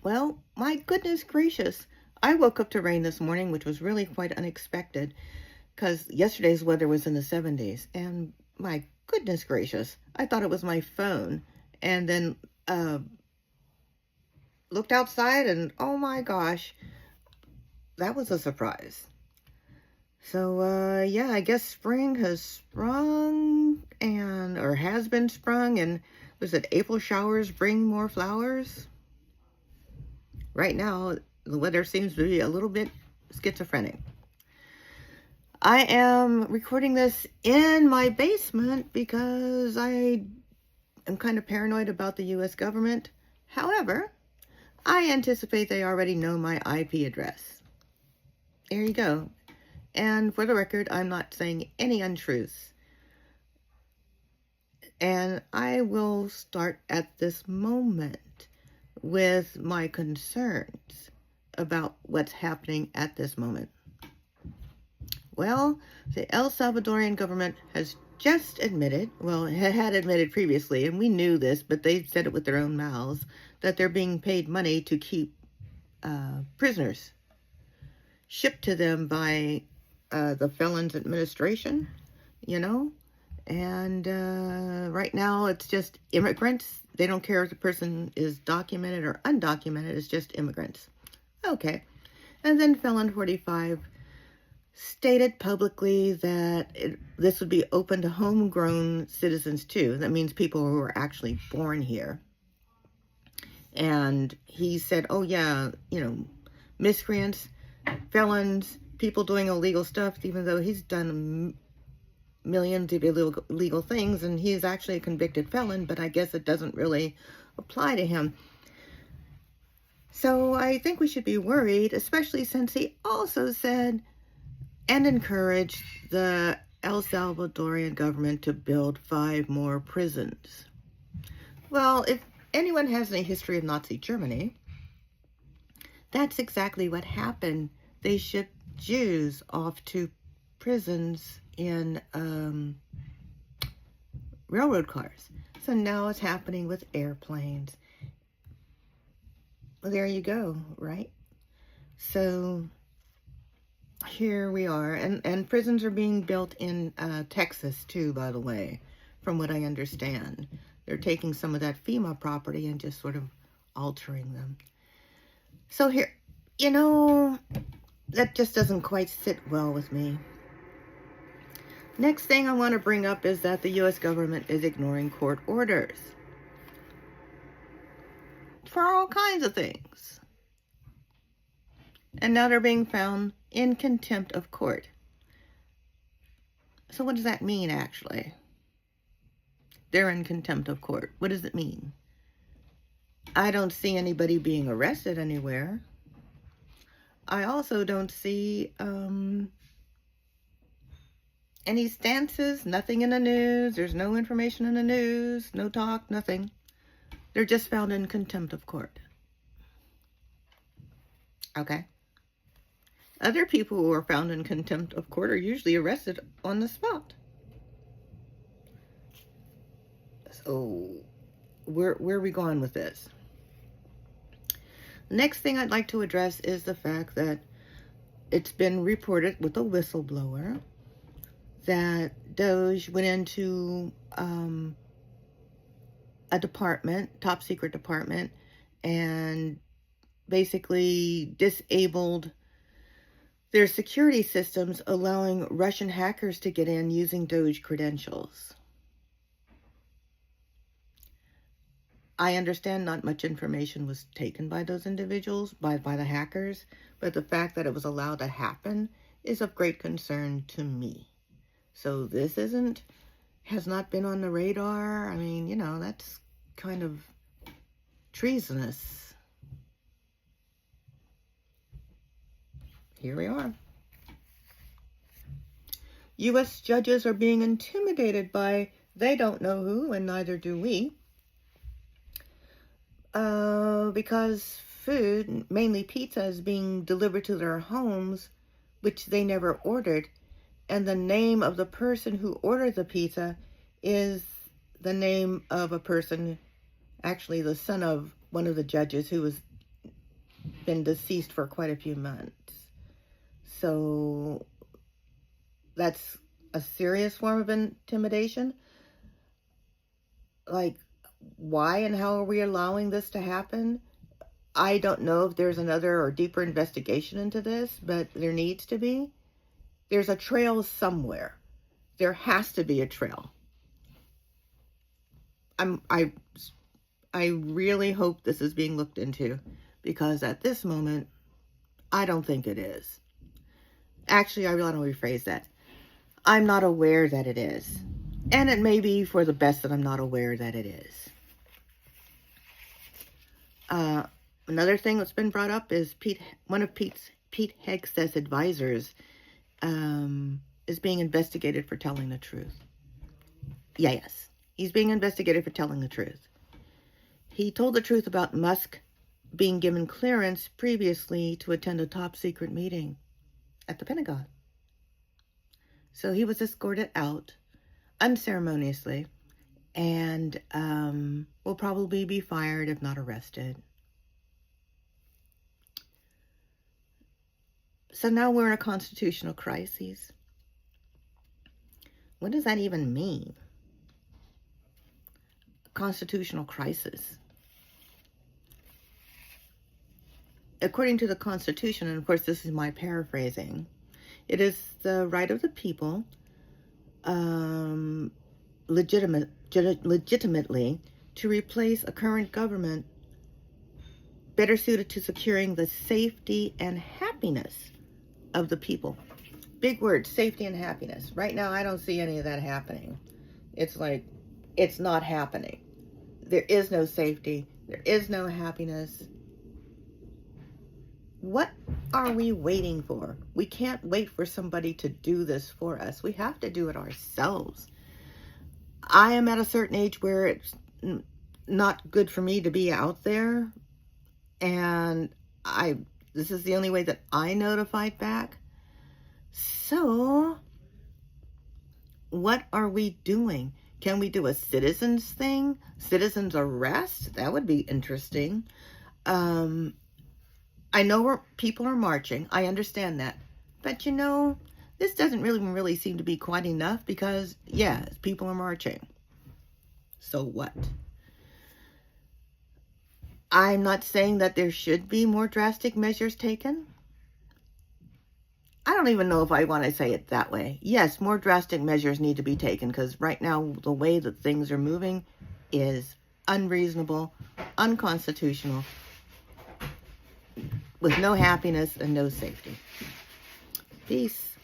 Well, my goodness gracious. I woke up to rain this morning, which was really quite unexpected because yesterday's weather was in the 70s. And my goodness gracious, I thought it was my phone. And then uh, looked outside and oh my gosh, that was a surprise. So, yeah, I guess spring has sprung or has been sprung. And was it April showers bring more flowers? Right now, the weather seems to be a little bit schizophrenic. I am recording this in my basement because I am kind of paranoid about the U.S. government. However, I anticipate they already know my IP address. There you go. And for the record, I'm not saying any untruths. And I will start at this moment with my concerns about what's happening at this moment. Well, the El Salvadorian government has just admitted, well, it had admitted previously, and we knew this, but they said it with their own mouths, that they're being paid money to keep prisoners shipped to them by the Felons Administration, and right now it's just immigrants. They don't care if the person is documented or undocumented, it's just immigrants. Okay. And then Felon 45 stated publicly that this would be open to homegrown citizens too. That means people who are actually born here. And he said, oh yeah, miscreants, felons, people doing illegal stuff, even though he's done millions of illegal things and he's actually a convicted felon, but I guess it doesn't really apply to him. So I think we should be worried, especially since he also said and encouraged the El Salvadorian government to build 5 more prisons. Well, if anyone has any history of Nazi Germany, that's exactly what happened. They shipped Jews off to prisons in railroad cars. So now it's happening with airplanes. Well, there you go, right? So here we are. And prisons are being built in Texas too, by the way, from what I understand. They're taking some of that FEMA property and just sort of altering them. So here, that just doesn't quite sit well with me. Next thing I want to bring up is that the U.S. government is ignoring court orders for all kinds of things. And now they're being found in contempt of court. So what does that mean, actually? They're in contempt of court. What does it mean? I don't see anybody being arrested anywhere. I also don't see any stances, nothing in the news. There's no information in the news, no talk, nothing. They're just found in contempt of court. Okay. Other people who are found in contempt of court are usually arrested on the spot. So where are we going with this? Next thing I'd like to address is the fact that it's been reported with a whistleblower that Doge went into a department, top secret department, and basically disabled their security systems, allowing Russian hackers to get in using Doge credentials. I understand not much information was taken by those individuals, by the hackers, but the fact that it was allowed to happen is of great concern to me. So this has not been on the radar. I mean, that's kind of treasonous. Here we are. U.S. judges are being intimidated by they don't know who, and neither do we. Because food, mainly pizza, is being delivered to their homes, which they never ordered. And the name of the person who ordered the pizza is the name of a person, actually the son of one of the judges who was been deceased for quite a few months. So that's a serious form of intimidation. Like, why and how are we allowing this to happen? I don't know if there's another or deeper investigation into this, but there needs to be. There's a trail somewhere. There has to be a trail. I really hope this is being looked into, because at this moment, I don't think it is. Actually, I really want to rephrase that. I'm not aware that it is. And it may be for the best that I'm not aware that it is. Another thing that's been brought up is one of Pete Hegseth's advisors is being investigated for telling the truth. Yes, he's being investigated for telling the truth. He told the truth about Musk being given clearance previously to attend a top secret meeting at the Pentagon. So he was escorted out unceremoniously and will probably be fired if not arrested. So now we're in a constitutional crisis. What does that even mean? A constitutional crisis. According to the Constitution, and of course this is my paraphrasing, it is the right of the people legitimately to replace a current government better suited to securing the safety and happiness of the people. Big word, safety and happiness. Right now, I don't see any of that happening. It's like, it's not happening. There is no safety. There is no happiness. What are we waiting for? We can't wait for somebody to do this for us. We have to do it ourselves. I am at a certain age where it's not good for me to be out there. And this is the only way that I know to fight back. So, what are we doing? Can we do a citizens thing? Citizens arrest? That would be interesting. I know where people are marching. I understand that. But you know, this doesn't really seem to be quite enough, because, yeah, people are marching. So what? I'm not saying that there should be more drastic measures taken. I don't even know if I want to say it that way. Yes, more drastic measures need to be taken, because right now the way that things are moving is unreasonable, unconstitutional, with no happiness and no safety. Peace.